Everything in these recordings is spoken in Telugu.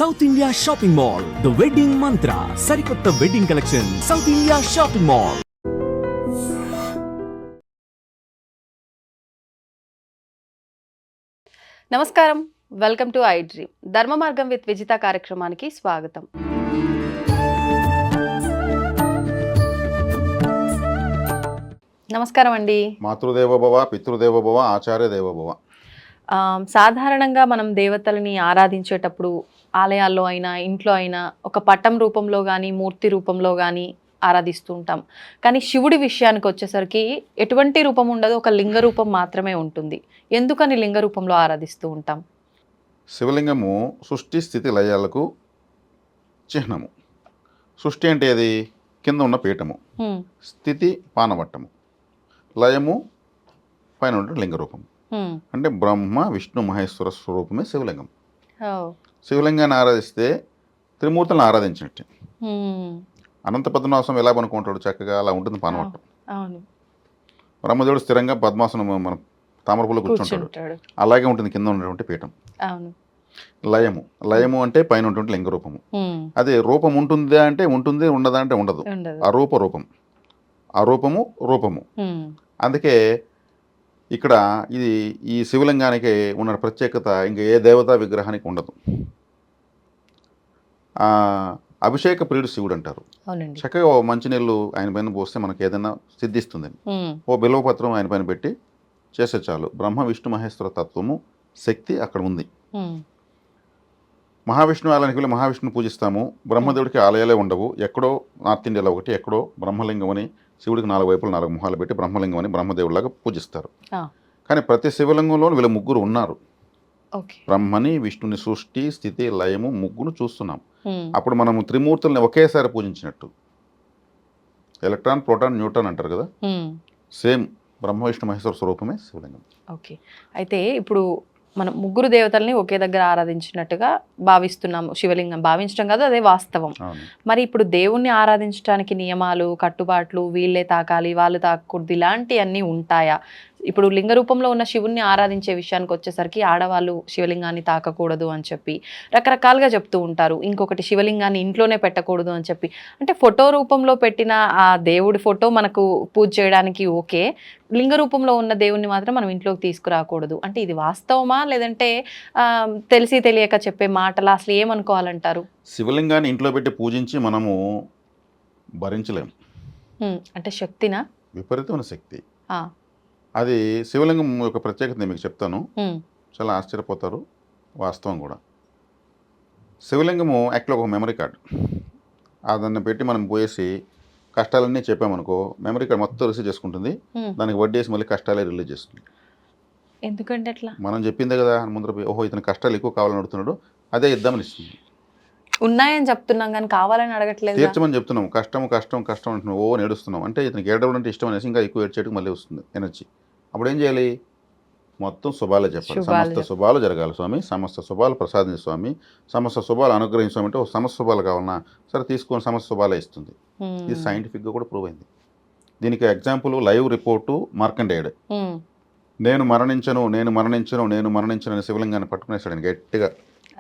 South India shopping mall, the wedding మంత్ర, సరికొత్త wedding collection, south India shopping mall. నమస్కారం, వెల్కమ్ టు ఐ డ్రీమ్. ధర్మ మార్గం విత్ విజిత కార్యక్రమానికి స్వాగతం. నమస్కారం అండి. మాతృదేవోభవ, పితృదేవోభవ, ఆచార్య దేవోభవ. సాధారణంగా మనం దేవతలని ఆరాధించేటప్పుడు ఆలయాల్లో అయినా ఇంట్లో అయినా ఒక పటం రూపంలో కానీ మూర్తి రూపంలో కానీ ఆరాధిస్తూ ఉంటాం. కానీ శివుడి విషయానికి వచ్చేసరికి ఎటువంటి రూపం ఉండదు, ఒక లింగ రూపం మాత్రమే ఉంటుంది. ఎందుకని లింగ రూపంలో ఆరాధిస్తూ ఉంటాం? శివలింగము సృష్టి స్థితి లయాలకు చిహ్నము. సృష్టి అంటే అది కింద ఉన్న పీఠము, స్థితి పానవట్టము, లయము పైన ఉన్న లింగ రూపం. అంటే బ్రహ్మ విష్ణు మహేశ్వర స్వరూపమే శివలింగం. శివలింగాన్ని ఆరాధిస్తే త్రిమూర్తులను ఆరాధించినట్టే. అనంత పద్మనాభం ఎలా అనుకుంటాడు, చక్కగా అలా ఉంటుంది పానవట్టం. బ్రహ్మదేవుడు స్థిరంగా పద్మాసనం మన తామరపులో కూర్చుంటాడు, అలాగే ఉంటుంది కింద ఉన్నటువంటి పీఠం. లయము, లయము అంటే పైన ఉన్నటువంటి లింగ రూపము. అదే రూపం ఉంటుందా అంటే ఉంటుంది, ఉండదా అంటే ఉండదు. అరూప రూపం, అరూపము రూపము. అందుకే ఇక్కడ ఇది ఈ శివలింగానికి ఉన్న ప్రత్యేకత ఇంకా ఏ దేవతా విగ్రహానికి ఉండదు. అభిషేక ప్రియుడు శివుడు అంటారు. చక్కగా ఓ మంచినీళ్ళు ఆయన పైన పోస్తే మనకి ఏదైనా సిద్ధిస్తుందని ఓ బిల్వపత్రం ఆయన పైన పెట్టి చేసే చాలు. బ్రహ్మ విష్ణు మహేశ్వర తత్వము శక్తి అక్కడ ఉంది. మహావిష్ణు ఆలయానికి వెళ్ళి మహావిష్ణుని పూజిస్తాము. బ్రహ్మదేవుడికి ఆలయాలే ఉండవు. ఎక్కడో నార్త్ ఇండియాలో ఒకటి, ఎక్కడో బ్రహ్మలింగం అని శివుడికి 4 వైపులు 4 మొహాలు పెట్టి బ్రహ్మలింగం అని బ్రహ్మదేవుడిలాగా పూజిస్తారు. కానీ ప్రతి శివలింగంలో వీళ్ళు ముగ్గురు ఉన్నారు. బ్రహ్మని విష్ణుని సృష్టి స్థితి లయము ముగ్గురు చూస్తున్నాం. అప్పుడు మనము త్రిమూర్తుల్ని ఒకేసారి పూజించినట్టు. ఎలక్ట్రాన్ ప్రోటాన్ న్యూట్రాన్ అంటారు కదా, సేమ్ బ్రహ్మ విష్ణు మహేశ్వర స్వరూపమే శివలింగం. ఓకే, అయితే ఇప్పుడు మనం ముగ్గురు దేవతల్ని ఒకే దగ్గర ఆరాధించినట్టుగా భావిస్తున్నాము. శివలింగం భావించడం కాదు, అదే వాస్తవం. మరి ఇప్పుడు దేవుణ్ణి ఆరాధించడానికి నియమాలు, కట్టుబాట్లు, వీళ్ళే తాకాలి వాళ్ళు తాకూడదు, ఇలాంటివన్నీ ఉంటాయా? ఇప్పుడు లింగ రూపంలో ఉన్న శివుణ్ణి ఆరాధించే విషయానికి వచ్చేసరికి ఆడవాళ్ళు శివలింగాన్ని తాకకూడదు అని చెప్పి రకరకాలుగా చెప్తూ ఉంటారు. ఇంకొకటి శివలింగాన్ని ఇంట్లోనే పెట్టకూడదు అని చెప్పి. అంటే ఫోటో రూపంలో పెట్టిన ఆ దేవుడి ఫోటో మనకు పూజ చేయడానికి ఓకే, లింగ రూపంలో ఉన్న దేవుణ్ణి మాత్రం మనం ఇంట్లోకి తీసుకురాకూడదు. అంటే ఇది వాస్తవమా, లేదంటే తెలిసి తెలియక చెప్పే మాటలా? అసలు ఏమనుకోవాలంటారు? శివలింగాన్ని ఇంట్లో పెట్టి పూజించి మనము భరించలేము. అంటే శక్తినా? విపరీతమైన శక్తి. అది శివలింగం యొక్క ప్రత్యేకత నేను మీకు చెప్తాను, చాలా ఆశ్చర్యపోతారు. వాస్తవం కూడా. శివలింగము యాక్చువల్గా ఒక మెమరీ కార్డ్. దాన్ని పెట్టి మనం పోయేసి కష్టాలన్నీ చెప్పామనుకో, మెమరీ కార్డ్ మొత్తం రిసీవ్ చేసుకుంటుంది, దానికి వడ్డేసి మళ్ళీ కష్టాలే రిలీజ్ చేస్తుంది. ఎందుకంటే అట్లా మనం చెప్పిందే కదా ముందర, ఓహో ఇతను కష్టాలు ఎక్కువ కావాలని అడుగుతున్నాడు, అదే ఇద్దామని ఇస్తుంది. ఉన్నాయని చెప్తున్నాం కానీ కావాలని అడగట్లేదు, తీర్చమని చెప్తున్నాం. కష్టం కష్టం కష్టం అంటున్నాం, ఓ నేడుస్తున్నాం అంటే ఇతనికి ఏడవడం అంటే ఇష్టం అనేసి ఇంకా ఎక్కువ ఏడ్చేటికి మళ్ళీ వస్తుంది ఎనర్జీ. అప్పుడు ఏం చేయాలి? మొత్తం శుభాలే చెప్పాలి. సమస్త శుభాలు జరగాలి స్వామి, సమస్త శుభాలు ప్రసాదించు స్వామి, సమస్త శుభాలు అనుగ్రహించు స్వామి అంటే ఓ సమస్త శుభాలు కావాలన్నా సరే తీసుకొని సమస్త శుభాలే ఇస్తుంది. ఇది సైంటిఫిక్గా కూడా ప్రూవ్ అయింది. దీనికి ఎగ్జాంపుల్ లైవ్ రిపోర్టు మార్కండేయుడు. నేను మరణించను నేను మరణించను నేను మరణించను అని శివలింగాన్ని పట్టుకునేసాడు ఆయన గట్టిగా.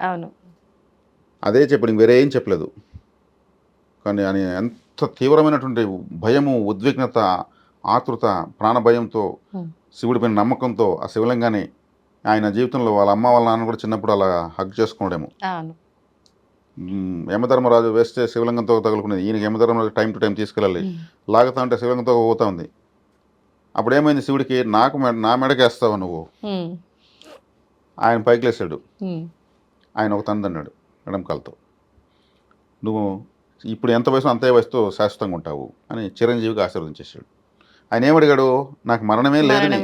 అవును, అదే చెప్పాడు, వేరే ఏం చెప్పలేదు. కానీ ఆయన ఎంత తీవ్రమైనటువంటి భయము, ఉద్విగ్నత, ఆతృత, ప్రాణభయంతో, శివుడిపైన నమ్మకంతో ఆ శివలింగాన్ని ఆయన జీవితంలో వాళ్ళ అమ్మ వాళ్ళ నాన్న కూడా చిన్నప్పుడు అలా హగ్ చేసుకోవడము. యమధర్మరాజు వేస్తే శివలింగంతో తగులుకునేది, ఈయనకి యమధర్మరాజు టైం టు టైం తీసుకెళ్ళాలి, లాగుతా ఉంటే శివలింగంతో పోతా ఉంది. అప్పుడు ఏమైంది శివుడికి, నా మెడకేస్తావు నువ్వు, ఆయన పైకి లేసాడు. ఆయన ఒక తండ్రి ఎడం కాలుతో, నువ్వు ఇప్పుడు ఎంత వయసు అంతే వయసుతో శాశ్వతంగా ఉంటావు అని చిరంజీవికి ఆశీర్వదించేసాడు. ఆయన ఏమడిగాడు, నాకు మరణమే లేదని.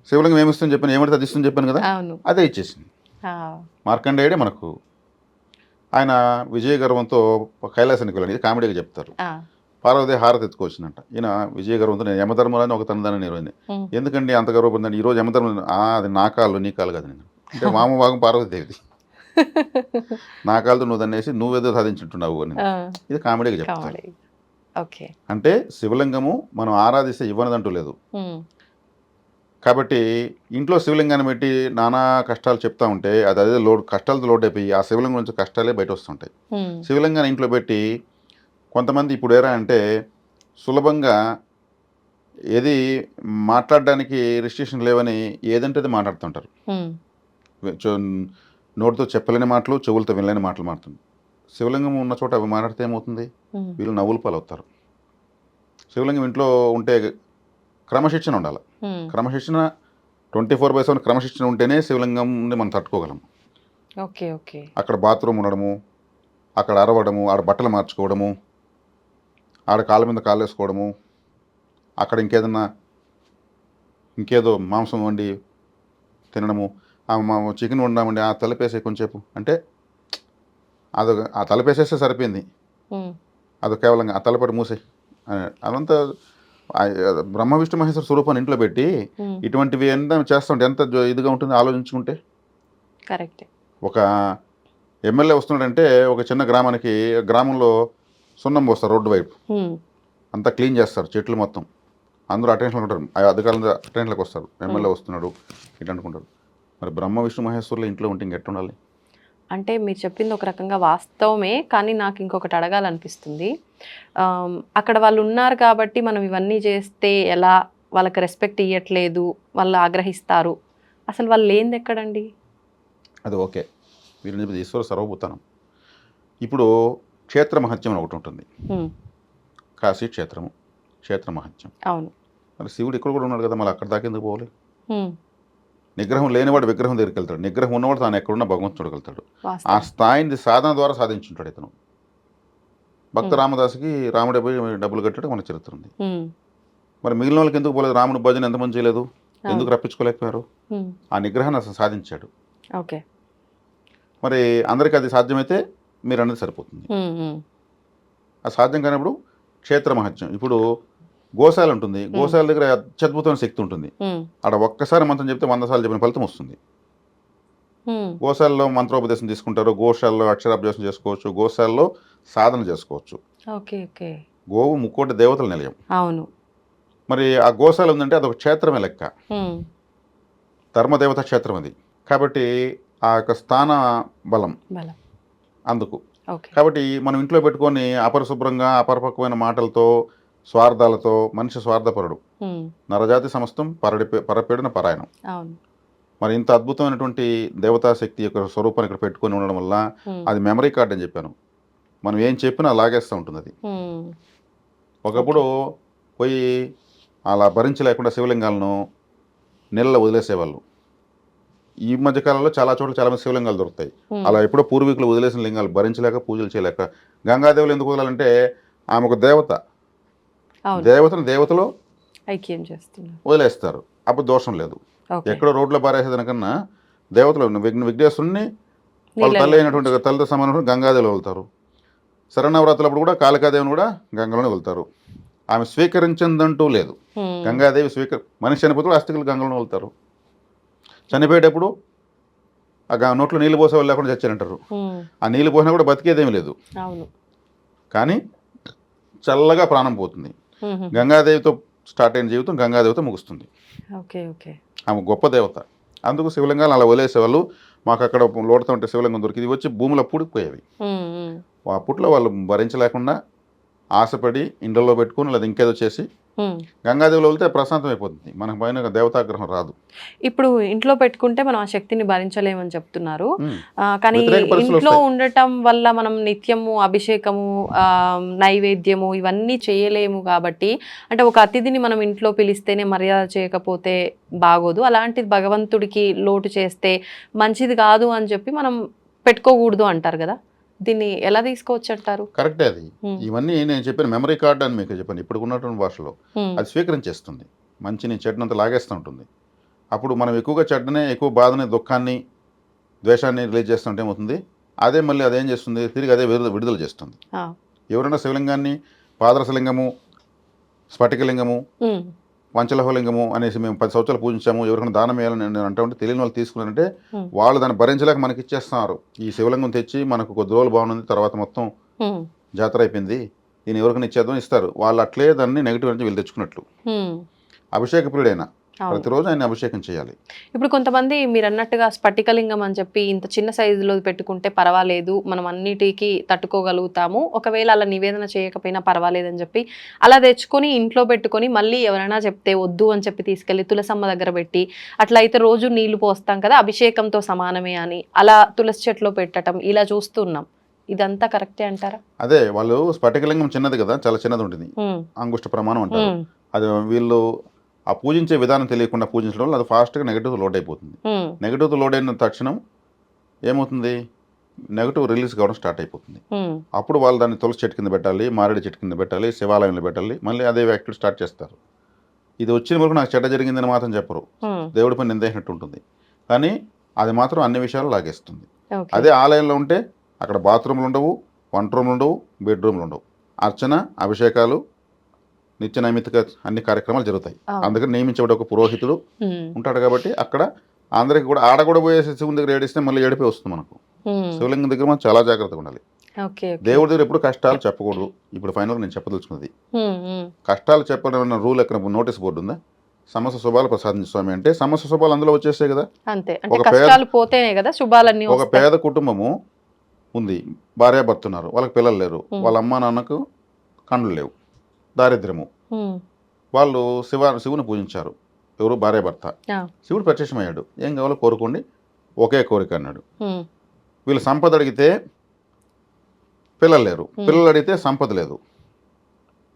శివలింగం ఏమిస్తుంది చెప్పాను, ఏమడితే అది ఇస్తుంది చెప్పాను కదా, అదే ఇచ్చేసింది. మార్కండేయుడే మనకు. ఆయన విజయ గర్వంతో కైలాసానికి వెళ్ళండి, ఇది కామెడీగా చెప్తారు. పార్వతి హారతి ఎత్తుకొచ్చిందంట. ఈయన విజయ గర్వంతో నేను యమధర్మరాజు ఒక తండ్రి నిర్వహింది. ఎందుకండి అంత గర్వపడిందండి, ఈరోజు యమధర్మ, అది నా కాళ్ళు నీ కాళ్ళు కదా నేను అంటే మామ భాగం పార్వతీదేవిది, నా కాళ్ళతో నువ్వు దన్నేసి నువ్వేదో సాధించుంటున్నావు అని. ఇది కామెడీగా చెప్తారు. అంటే శివలింగము మనం ఆరాధిస్తే ఇవ్వనదంటూ లేదు. కాబట్టి ఇంట్లో శివలింగాన్ని పెట్టి నానా కష్టాలు చెప్తా ఉంటే అది అదే లోడ్ కష్టాలతో లోడ్ అయిపోయి ఆ శివలింగం నుంచి కష్టాలే బయట వస్తుంటాయి. శివలింగాన్ని ఇంట్లో పెట్టి కొంతమంది ఇప్పుడు ఏరా అంటే సులభంగా ఏది మాట్లాడడానికి రిస్ట్రిక్షన్ లేవని ఏదంటే అది మాట్లాడుతుంటారు. నోటితో చెప్పలేని మాటలు, చెవులతో వినలేని మాటలు మాట్లాడుతుంది. శివలింగం ఉన్న చోట అవి మాట్లాడితే ఏమవుతుంది? వీళ్ళు నవ్వులు పాలవుతారు. శివలింగం ఇంట్లో ఉంటే క్రమశిక్షణ ఉండాలి. క్రమశిక్షణ 24/7 క్రమశిక్షణ ఉంటేనే శివలింగం మనం తట్టుకోగలం. Okay okay. అక్కడ బాత్రూమ్ ఉండడము, అక్కడ అరవడము, ఆడ బట్టలు మార్చుకోవడము, ఆడ కాళ్ళ మీద కాళ్ళు వేసుకోవడము, అక్కడ ఇంకేదో మాంసం వండి తినడము, చికెన్ వండామండి ఆ తలపేసే కొంచెంసేపు అంటే ఆ తలపేసేస్తే సరిపోయింది, అది కేవలంగా ఆ తలపడి మూసే అదంతా బ్రహ్మ విష్ణు మహేశ్వర స్వరూపాన్ని ఇంట్లో పెట్టి ఇటువంటివి ఎంత చేస్తుంటే ఎంత ఇదిగా ఉంటుంది ఆలోచించుకుంటే. కరెక్ట్. ఒక ఎమ్మెల్యే వస్తున్నాడంటే ఒక చిన్న గ్రామంలో సున్నం పోస్తారు రోడ్డు వైపు, అంతా క్లీన్ చేస్తారు చెట్లు మొత్తం, అందరూ అటెన్షన్లో ఉంటారు, అధికారులు అటెన్షన్లోకి వస్తారు, ఎమ్మెల్యే వస్తున్నాడు ఇట్లా అనుకుంటారు. మరి బ్రహ్మ విష్ణు మహేశ్వరులు ఇంట్లో ఉంటే ఇంకెట్టుండాలి? అంటే మీరు చెప్పింది ఒక రకంగా వాస్తవమే, కానీ నాకు ఇంకొకటి అడగాలనిపిస్తుంది. అక్కడ వాళ్ళు ఉన్నారు కాబట్టి మనం ఇవన్నీ చేస్తే ఎలా, వాళ్ళకి రెస్పెక్ట్ ఇవ్వట్లేదు, వాళ్ళు ఆగ్రహిస్తారు, అసలు వాళ్ళు లేనిది ఎక్కడండి? అది ఓకే, మీరు చెప్పేది ఈశ్వర సర్వభూతానం. ఇప్పుడు క్షేత్ర మహత్యం ఒకటి ఉంటుంది, కాశీ క్షేత్రము, క్షేత్ర మహత్యం. అవును. మరి శివుడు ఇక్కడ కూడా ఉన్నాడు కదా, మళ్ళీ అక్కడ దాకా ఎందుకు పోవాలి? నిగ్రహం లేనివాడు విగ్రహం దగ్గరికి వెళ్తాడు, నిగ్రహం ఉన్నవాడు తాను ఎక్కడున్నా భగవంతుడు చూడగలుగుతాడు. ఆ స్థాయిని సాధన ద్వారా సాధించుంటాడు ఇతను. భక్త రామదాసుకి రాముడే పోయి డబ్బులు కట్టాడు మన చరిత్ర ఉంది. మరి మిగిలిన వాళ్ళకి ఎందుకు పోలేదు? రాముడు భజన ఎంతమంది చేయలేదు, ఎందుకు రప్పించుకోలేకపోయారు? ఆ నిగ్రహాన్ని అసలు సాధించాడు. ఓకే. మరి అందరికీ అది సాధ్యమైతే మీరు అనేది సరిపోతుంది. అది సాధ్యం కానప్పుడు క్షేత్ర మహత్యం. ఇప్పుడు గోశాల ఉంటుంది, గోశాల దగ్గర అత్యద్భుతమైన శక్తి ఉంటుంది. అక్కడ ఒక్కసారి మంత్రం చెప్తే 100 సార్లు చెప్పిన ఫలితం వస్తుంది. గోశాలలో మంత్రోపదేశం తీసుకుంటారు, గోశాలలో అక్షరాభ్యాసం చేసుకోవచ్చు, గోశాలలో సాధన చేసుకోవచ్చు. గోవు ముక్కోటి దేవతల నిలయం. అవును. మరి ఆ గోశాల ఉందంటే అదొక క్షేత్రమే లెక్క, ధర్మదేవత క్షేత్రం అది. కాబట్టి ఆ యొక్క స్థాన బలం అందుకు. కాబట్టి మనం ఇంట్లో పెట్టుకొని అపరిశుభ్రంగా అపరిపక్వమైన మాటలతో స్వార్థాలతో, మనిషి స్వార్థపరుడు, నరజాతి సమస్తం పరపీడన పరాయణం. మరి ఇంత అద్భుతమైనటువంటి దేవతాశక్తి యొక్క స్వరూపాన్ని ఇక్కడ పెట్టుకొని ఉండడం వల్ల అది మెమరీ కార్డ్ అని చెప్పాను. మనం ఏం చెప్పినా లాగేస్తూ ఉంటుంది అది. ఒకప్పుడు పోయి అలా భరించలేకుండా శివలింగాలను నీళ్ళలో వదిలేసేవాళ్ళు. ఈ మధ్యకాలంలో చాలా చోట్ల చాలా మంది శివలింగాలు దొరుకుతాయి. అలా ఎప్పుడో పూర్వీకులు వదిలేసిన లింగాలు భరించలేక పూజలు చేయలేక, గంగాదేవులు ఎందుకు వదలాలంటే ఆమె ఒక దేవత, దేవతను దేవతలో ఐక్యం చేస్తున్నారు, వదిలేస్తారు, అప్పుడు దోషం లేదు. ఎక్కడో రోడ్లో పారేసేదానికన్నా దేవతలు విఘ్నేశ్వరుని వాళ్ళ తల్లి అయినటువంటి తల్లితో సమానం గంగాదేవులు వెళ్తారు. శరణవరాత్రులప్పుడు కూడా కాళికాదేవిని కూడా గంగలోనే వెళ్తారు. ఆమె స్వీకరించిందంటూ లేదు. గంగాదేవి మనిషి చనిపోతే అస్థికులు గంగలోనే వెళ్తారు. చనిపోయేటప్పుడు ఆ నోట్లో నీళ్ళు పోసే వాళ్ళు లేకుండా చచ్చారంటారు. ఆ నీళ్ళు పోసినా కూడా బతికేదేమీ లేదు, కానీ చల్లగా ప్రాణం పోతుంది. గంగాదేవితో స్టార్ట్ అయిన జీవితం గంగాదేవితో ముగుస్తుంది. ఆమె గొప్ప దేవత. అందుకు శివలింగాలు అలా వదిలేసేవాళ్ళు. మాకు అక్కడ లోటుతో ఉంటే శివలింగం దొరికింది వచ్చి భూమిలో పూడిపోయేవి. అప్పట్లో వాళ్ళు భరించలేకుండా ఆశపడి ఇండ్లలో పెట్టుకుని లేదా ఇంకేదో చేసి గంగాదేవిలో వెళ్తే ప్రశాంతం అయిపోతుంది, మనకు పైన దేవతాగ్రహం రాదు. ఇప్పుడు ఇంట్లో పెట్టుకుంటే మనం ఆ శక్తిని భరించలేమని చెప్తున్నారు, కానీ ఇంట్లో ఉండటం వల్ల మనం నిత్యము అభిషేకము, నైవేద్యము ఇవన్నీ చేయలేము. కాబట్టి అంటే ఒక అతిథిని మనం ఇంట్లో పిలిస్తేనే మర్యాద చేయకపోతే బాగోదు, అలాంటిది భగవంతుడికి లోటు చేస్తే మంచిది కాదు అని చెప్పి మనం పెట్టుకోకూడదు అంటారు కదా, దీన్ని ఎలా తీసుకోవచ్చు అంటారు? కరెక్టే అది. ఇవన్నీ నేను చెప్పిన మెమరీ కార్డ్ అని మీకు చెప్పాను, ఇప్పుడు ఉన్నటువంటి భాషలో అది స్వీకరించేస్తుంది. మంచిని చెడ్డంతా లాగేస్తూ ఉంటుంది. అప్పుడు మనం ఎక్కువగా చెడ్డనే, ఎక్కువ బాధని, దుఃఖాన్ని, ద్వేషాన్ని రిలీజ్ చేస్తుంటే ఏమవుతుంది, అదే మళ్ళీ అదేం చేస్తుంది, తిరిగి అదే విడుదల చేస్తుంది. ఎవరైనా శివలింగాన్ని పాదరసలింగము, స్ఫటికలింగము, పంచలోహలింగము అనేసి మేము 10 సంవత్సరాలు పూజించాము, ఎవరికైనా దానం వేయాలని నేను అంటూ ఉంటే తెలియని వాళ్ళు తీసుకున్నారంటే వాళ్ళు దాన్ని భరించలేక మనకి ఇచ్చేస్తున్నారు. ఈ శివలింగం తెచ్చి మనకు కొద్ది రోజులు బాగుంది, తర్వాత మొత్తం జాతర అయిపోయింది, దీన్ని ఎవరికైనా ఇచ్చేద్దాం ఇస్తారు. వాళ్ళు అట్లే దాన్ని నెగిటివ్ నుంచి వీళ్ళు తెచ్చుకున్నట్లు. అభిషేక ప్రియుడైనా అవును. ప్రతిరోజు ఆయన అభిషేకం చేయాలి. ఇప్పుడు కొంతమంది మీరు అన్నట్టుగా స్ఫటికలింగం అని చెప్పి ఇంత చిన్న సైజులో పెట్టుకుంటే పర్వాలేదు, మనం అన్నిటికీ తట్టుకోగలుగుతాము, ఒకవేళ అలా నివేదన చేయకపోయినా పర్వాలేదని చెప్పి అలా తెచ్చుకొని ఇంట్లో పెట్టుకొని మళ్ళీ ఎవరైనా చెప్తే వద్దు అని చెప్పి తీసుకెళ్ళి తులసమ్మ దగ్గర పెట్టి అట్లా అయితే రోజు నీళ్లు పోస్తాం కదా, అభిషేకంతో సమానమే అని అలా తులసి చెట్లో పెట్టడం ఇలా చూస్తున్నాం. ఇదంతా కరెక్టే అంటారా? అదే వాళ్ళు స్ఫటికలింగం చిన్నది కదా, చాలా చిన్నది ఉంటుంది, ఉమ్, అంగుష్ట ప్రమాణం అంటారు. ఉమ్, అది వీళ్ళు ఆ పూజించే విధానం తెలియకుండా పూజించడం వల్ల అది ఫాస్ట్గా నెగిటివ్ లోడ్ అయిపోతుంది. ఉమ్, నెగిటివ్ లోడ్ అయిన తక్షణం ఏమవుతుంది, నెగిటివ్ రిలీజ్ కావడం స్టార్ట్ అయిపోతుంది. ఉమ్, అప్పుడు వాళ్ళు దాన్ని తులసి చెట్టు కింద పెట్టాలి, మారేడు చెట్టు కింద పెట్టాలి, శివాలయంలో పెట్టాలి, మళ్ళీ అదే యాక్టివ్ స్టార్ట్ చేస్తారు. ఇది వచ్చిన వరకు నాకు చెడ్డ జరిగిందని మాత్రం చెప్పరు, ఉమ్, దేవుడి పని నిందేసినట్టు ఉంటుంది. కానీ అది మాత్రం అన్ని విషయాలు లాగేస్తుంది. ఓకే. అదే ఆలయంలో ఉంటే అక్కడ బాత్రూమ్లు ఉండవు, వంట రూమ్లు ఉండవు, బెడ్రూమ్లు ఉండవు, అర్చన అభిషేకాలు నిత్య నైమిత్తిక అన్ని కార్యక్రమాలు జరుగుతాయి. అవును. అందుకని నియమించబడి ఒక పురోహితుడు ఉమ్, ఉంటాడు కాబట్టి అక్కడ అందరికి కూడా ఆడ కూడా పోయేసి శివుని దగ్గర ఏడిస్తే మళ్ళీ ఏడిపి వస్తుంది మనకు. ఉమ్, శివలింగం దగ్గర మనం చాలా జాగ్రత్తగా ఉండాలి. Okay, okay. దేవుడి దగ్గర ఎప్పుడు కష్టాలు చెప్పకూడదు. ఇప్పుడు ఫైనల్గా నేను చెప్పదలుచుకున్నది, ఉమ్, ఉమ్, కష్టాలు చెప్పడం రూల్ ఎక్కడ నోటీస్ బోర్డు ఉందా, సమస్త శుభాలు ప్రసాదించు స్వామి అంటే సమస్త శుభాలు అందులో వచ్చేసాయి కదా. అంతే, అంటే ఒక కష్టాలు పోతేనే కదా శుభాలన్నీ ఒక వస్తాయి. పేద కుటుంబము ఉంది, భార్యాభర్త ఉన్నారు, వాళ్ళకి పిల్లలు లేరు, వాళ్ళ అమ్మా నాన్నకు కండ్లు లేవు, దారిద్ర్యము. ఉమ్, వాళ్ళు శివుని పూజించారు, ఎవరు భార్యాభర్త. ఆ, శివుడు ప్రత్యక్షమయ్యాడు, ఏం కావాలో కోరుకోండి, ఒకే కోరిక అన్నాడు. ఉమ్, వీళ్ళు సంపద అడిగితే పిల్లలు లేరు, పిల్లలు అడిగితే సంపద లేదు,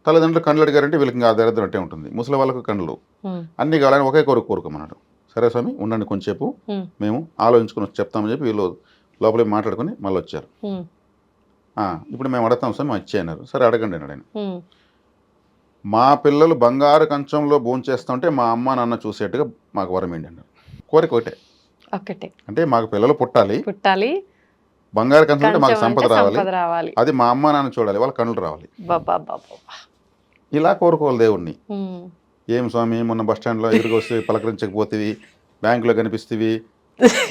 తల్లిదండ్రులు కండ్లు అడిగారంటే వీళ్ళకి ఇంకా దరిద్రం అంటే ఉంటుంది, ముసలి వాళ్ళకు కండ్లు, ఉమ్, అన్నీ కావాలని ఒకే కోరిక కోరుకోమన్నాడు. సరే స్వామి ఉండండి కొంచెంసేపు, ఉమ్, మేము ఆలోచించుకొని వచ్చి చెప్తామని చెప్పి వీళ్ళు లోపలికి మాట్లాడుకొని మళ్ళీ వచ్చారు. ఉమ్, ఇప్పుడు మేము అడుగుతాం సార్, మేము ఇచ్చే అన్నారు. సరే అడగండి అన్నాడు ఆయన. ఉమ్, మా పిల్లలు బంగారు కంచంలో భోంచేస్తుంటే మా అమ్మ నాన్న చూసేట్టుగా మాకు వరం ఏంటి అన్నారు. కోరిక ఒకటే, ఒక్కటే అంటే మాకు పిల్లలు పుట్టాలి, పుట్టాలి, బంగారు కంచం అంటే మాకు కంచం సంపద అంటే రావాలి, సంపద రావాలి. అది మా అమ్మ నాన్న చూడాలి, వాళ్ళ కళ్ళు రావాలి, బాబా బాబా. ఇలా కోరుకోవాలి దేవుణ్ణి. ఉమ్, ఏం స్వామి మొన్న బస్ స్టాండ్లో ఎదురుగా వస్తే పలకరించకపోతేవి, బ్యాంకులో కనిపిస్తేవి,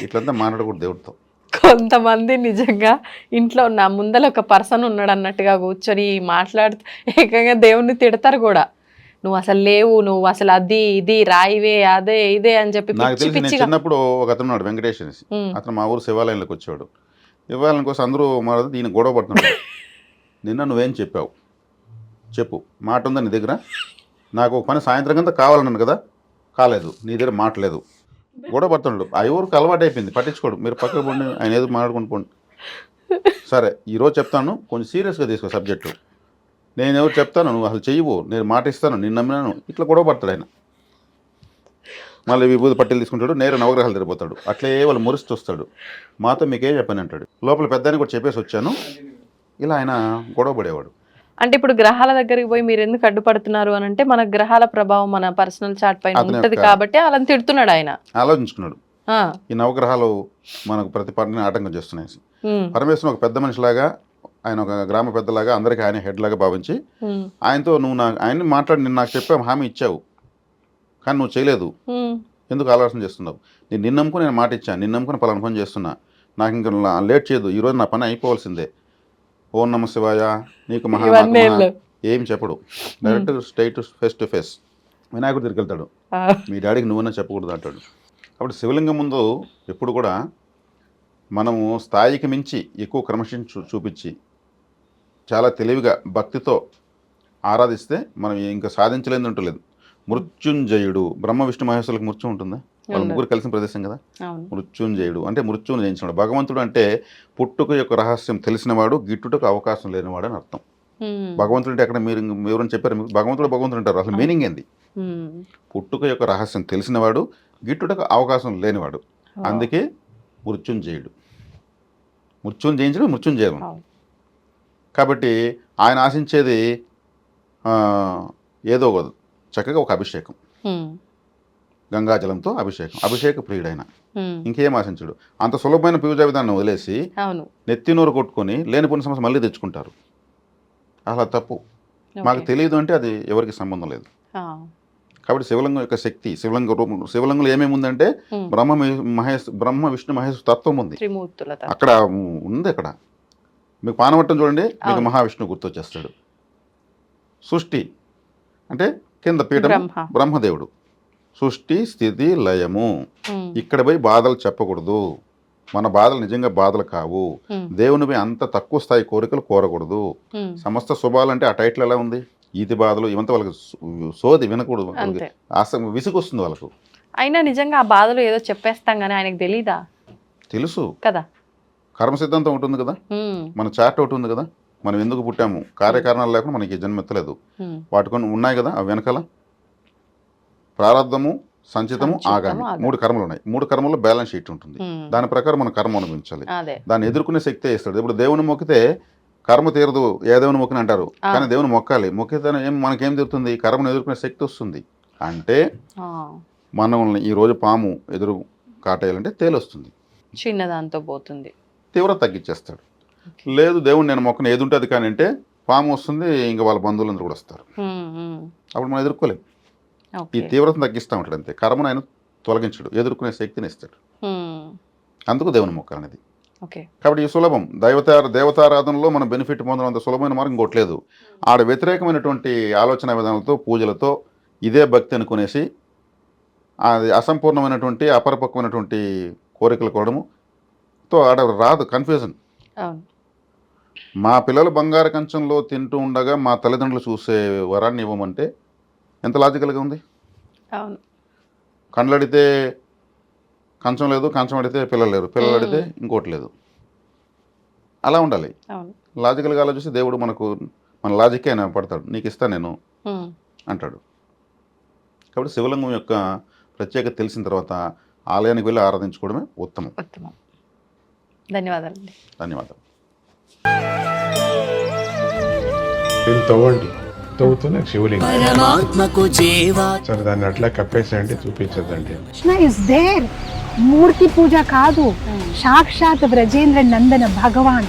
ఇట్లంతా మాట్లాడకూడదు దేవుడితో. కొంతమంది నిజంగా ఇంట్లో నా ముందర ఒక పర్సన్ ఉన్నాడు అన్నట్టుగా కూర్చొని మాట్లాడుతూ ఏకంగా దేవుణ్ణి తిడతారు కూడా. నువ్వు అసలు లేవు, నువ్వు అసలు అది ఇది రాయివే అదే ఇదే అని చెప్పి నాకు పిచ్చి తెలిసి నేను పిచ్చిగా. చిన్నప్పుడు ఒక అతను ఉన్నాడు వెంకటేష్ అనేసి, ఉమ్, అతను మా ఊరు శివాలయంలోకి వచ్చాడు. శివాలయం కోసం అందరూ మా దీన్ని గొడవ పడుతున్నాడు. నిన్న నువ్వేం చెప్పావు చెప్పు, మాట ఉందా నీ దగ్గర, నాకు ఒక పని సాయంత్రం అంతా కావాలన్నాను కదా, కాలేదు, నీ దగ్గర మాట లేదు, గొడవ పడుతున్నాడు. ఆ ఊరికి అలవాటు అయిపోయింది, పట్టించుకోడు, మీరు పక్కకు పోండి, ఆయన ఏదో మాట్లాడుకుని పోండి. సరే ఈరోజు చెప్తాను, కొంచెం సీరియస్గా తీసుకో సబ్జెక్టు, నేను ఎవరు చెప్తాను, నువ్వు అసలు చెయ్యవు, నేను మాట ఇస్తాను, నేను నమ్మినాను, ఇట్లా గొడవ పడతాడు ఆయన. మళ్ళీ విభూతి పట్టీలు తీసుకుంటాడు, నేరు నవగ్రహాలు తిరిగిపోతాడు, అట్లే వాళ్ళు మురుస్తూ వస్తాడు. మాతో మీకేం చెప్పని అంటాడు, లోపల పెద్దాన్ని కూడా చెప్పేసి వచ్చాను, ఇలా ఆయన గొడవ పడేవాడు. అంటే ఇప్పుడు గ్రహాల దగ్గరికి పోయి మీరు ఎందుకు అడ్డుపడుతున్నారు అని అంటే మన గ్రహాల ప్రభావం మన పర్సనల్ చార్ట్ పైన అతని ఉంటది యొక్క- కాబట్టి అలా తిడుతున్నాడు ఆయన. ఆలోచించుకున్నాడు, ఆ, ఈ నవగ్రహాలు మనకు ప్రతి పనిని ఆటంకం చేస్తున్నాయి. ఉమ్, పరమేశ్వరుని ఒక పెద్ద మనిషిలాగా, ఆయన ఒక గ్రామ పెద్దలాగా, అందరికీ ఆయన హెడ్ లాగా భావించి ఉమ్, ఆయనతో నువ్వు ఆయన్ని మాట్లాడి నేను నాకు చెప్పావు, హామీ ఇచ్చావు, కానీ నువ్వు చేయలేదు, ఉమ్, ఎందుకు ఆలోచన చేస్తున్నావు, నేను నిన్ను నమ్ముకుని నేను మాట ఇచ్చాను, నిన్ను నమ్ముకుని పలానా పని చేస్తున్నా, నాకు ఇంకా లేట్ చేయదు, ఈరోజు నా పని అయిపోవాల్సిందే, ఓం నమ శివాయ నీకు మహా నాకు ఇవన్నీ మహా, ఏం చెప్పడు, direct straight face to face వినాయకుడు దగ్గరికి వెళ్తాడు, ఆ, మీ డాడీకి నువ్వన్నా చెప్పకూడదు అంటాడు. కాబట్టి శివలింగం ముందు ఎప్పుడు కూడా మనము స్థాయికి మించి ఎక్కువ క్రమశిక్షణ చూపించి చాలా తెలివిగా భక్తితో ఆరాధిస్తే మనం ఇంకా సాధించలేని ఉంటలేదు. మృత్యుంజయుడు, బ్రహ్మ విష్ణు మహేశ్వరులకు మృత్యు ఉంటుందా, వాళ్ళు ముగ్గురు కలిసిన ప్రదేశం కదా. అవును. మృత్యుంజయుడు అంటే మృత్యుని జయించినాడు. భగవంతుడు అంటే పుట్టుక యొక్క రహస్యం తెలిసినవాడు, గిట్టుటకు అవకాశం లేనివాడు అని అర్థం. ఉమ్, భగవంతుడు అంటే అక్కడ మీరు ఎవరైనా చెప్పారు మీకు, భగవంతుడు అంటారు, అసలు మీనింగ్ ఏంది, ఉమ్, పుట్టుక యొక్క రహస్యం తెలిసినవాడు, గిట్టుటకు అవకాశం లేనివాడు, అందుకే మృత్యుంజయుడు. మృత్యుని జయించడం మృత్యుంజయం. అవును. కాబట్టి ఆయన ఆశించేది ఏదో కాదు, చక్కగా ఒక అభిషేకం, ఉమ్, గంగాజలంతో అభిషేకం, అభిషేక ప్రియుడైన ఉమ్, ఇంకేం ఆశించడు. అంత సులభమైన పూజా విధానం వదిలేసి అవును. నెత్తి నోరు కొట్టుకొని లేనిపోయిన సమస్య మళ్ళీ తెచ్చుకుంటారు, అలా తప్పు. మాకు ఓకే. తెలియదు అంటే అది ఎవరికి సంబంధం లేదు. ఆ, కాబట్టి శివలింగం యొక్క శక్తి, శివలింగ రూపం, శివలింగంలో ఏమేమి ఉందంటే ఉమ్, బ్రహ్మ విష్ణు మహేష్ తత్వం ఉంది త్రిమూర్తుల తత్వం. అక్కడ ఉంది. అక్కడ మీకు పానవట్టం చూడండి, మీకు అవును. మహావిష్ణువు గుర్తొచ్చేస్తాడు. సృష్టి అంటే కింద పీఠం బ్రహ్మ. బ్రహ్మదేవుడు, సృష్టి స్థితి లయము. ఉమ్, ఇక్కడ పోయి బాధలు చెప్పకూడదు. మన బాధలు నిజంగా బాధలు కావు. ఉమ్, దేవునిపై అంత తక్కువ స్థాయి కోరికలు కోరకూడదు. ఉమ్, సమస్త శుభాలంటే ఆ టైటిల్ ఎలా ఉంది? ఈతి బాధలు ఇవంతా వాళ్ళకి సోది వినకూడదు. అంతే. విసుగు వస్తుంది వాళ్ళకు. అయినా నిజంగా ఆ బాధలు ఏదో చెప్పేస్తాం కానీ ఆయనకు తెలీదా తెలుసు, కదా. కర్మ సిద్ధాంతం ఉంటుంది కదా, ఉమ్, మన చార్ట్ ఒకటి ఉంది కదా, మనం ఎందుకు పుట్టాము, కార్యకారణాలు లేకుండా మనకి జన్మెత్తలేదు. ఉమ్, వాటికొని ఉన్నాయి కదా, అవి వెనకాల ప్రారంధము, సంచితము, ఆగామి, ఆగామి. 3 కర్మలు ఉన్నాయి. 3 కర్మల్లో బ్యాలెన్స్ షీట్ ఉంటుంది. ఉమ్, దాని ప్రకారం మనం కర్మ అనుభవించాలి. అదే. దాన్ని ఎదుర్కొనే శక్తే ఇస్తాడు. ఇప్పుడు దేవుని మొక్కితే కర్మ తీరదు, ఏ దేవుని మొక్కిన అంటారు. కానీ దేవుని మొక్కాలి. మొక్కితే మనకేం తీరుతుంది? కర్మను ఎదుర్కొనే శక్తి వస్తుంది. అంటే ఆ, మనల్ని ఈరోజు పాము ఎదురు కాటేయాలంటే తేలొస్తుంది, చిన్నదాంతో పోతుంది. తీవ్రత తగ్గించేస్తాడు. లేదు దేవుడు నేను మొక్కను ఏది ఉంటుంది కానీ అంటే పాము వస్తుంది, ఇంకా వాళ్ళ బంధువులందరూ కూడా వస్తారు. ఉమ్, ఉమ్, అప్పుడు మనం ఎదుర్కోలేం. ఈ ఓకే. తీవ్రతను తగ్గిస్తూ ఉంటాడు అంతే. కర్మను ఆయన తొలగించడు, ఎదుర్కొనే శక్తిని ఇస్తాడు. ఉమ్, అందుకు దేవుని మొక్కాలనేది. ఓకే. కాబట్టి ఈ సులభం దేవతారాధనలో మనం బెనిఫిట్ పొందడం సులభమైన మార్గం ఇంకోటి లేదు. ఆడ వ్యతిరేకమైనటువంటి ఆలోచన విధానాలతో పూజలతో ఇదే భక్తి అనుకునేసి అది అసంపూర్ణమైనటువంటి అపరిపక్వమైనటువంటి కోరికలు కోవడముతో ఆడ రాదు కన్ఫ్యూజన్. అవును. మా పిల్లలు బంగారు కంచంలో తింటూ ఉండగా మా తల్లిదండ్రులు చూసే వరాన్ని ఇవ్వమంటే ఎంత లాజికల్గా ఉంది? అవును. కండ్లడితే కంచం లేదు, కంచం అడితే పిల్లలు లేరు, పిల్లలు అడితే ఇంకోటి లేదు. అలా ఉండాలి. అవును. లాజికల్గా ఆలోచిస్తే దేవుడు మన లాజిక్ ఆయన పడతాడు. నీకు ఇస్తాను నేను ఉమ్, అంటాడు. కాబట్టి శివలింగం యొక్క ప్రత్యేకత తెలిసిన తర్వాత ఆలయానికి వెళ్ళి ఆరాధించుకోవడమే ఉత్తమం. ఉత్తమం. ధన్యవాదాలండి. ధన్యవాదాలు. దీన్ని తవ్వండి, తవ్వుతూనే శివలింగం. పరమాత్మకు జీవా సరే దాన్ని అట్లా కప్పేసేయండి, చూపించదండి. Krishna is there. మూర్తి పూజ కాదు, సాక్షాత్ బ్రజేంద్ర నందన భగవాన్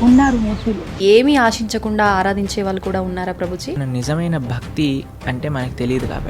ఉన్నారు మూర్తిలో. ఏమీ ఆశించకుండా ఆరాధించే వాళ్ళు కూడా ఉన్నారా ప్రభుజీ? నిజమైన భక్తి అంటే మనకు తెలియదు కాబట్టి